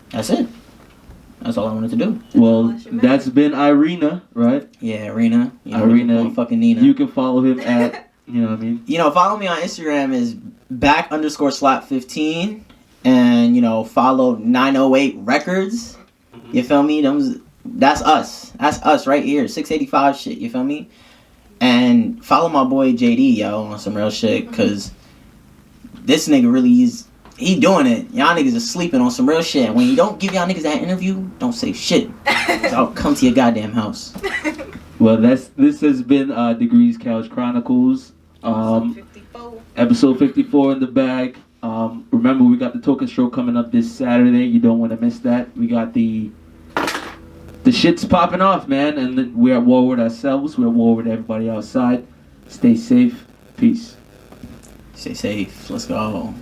that's it. That's all I wanted to do. Well, that's been Irina, right? Yeah, Irina. Irina. Fucking Nina. You can follow him at, you know what I mean? Follow me on Instagram is back_slap15. And, follow 908 Records. You feel me? That's us. That's us right here. 685 shit. You feel me? And follow my boy JD, yo, on some real shit. Because this nigga really he doing it. Y'all niggas are sleeping on some real shit. And when you don't give y'all niggas that interview, don't say shit. So I'll come to your goddamn house. Well, this has been Degrees Couch Chronicles. Episode 54 in the bag. Remember, we got the Token Show coming up this Saturday. You don't want to miss that. We got the shit's popping off, man. And we're at war with ourselves. We're at war with everybody outside. Stay safe. Peace. Stay safe. Let's go.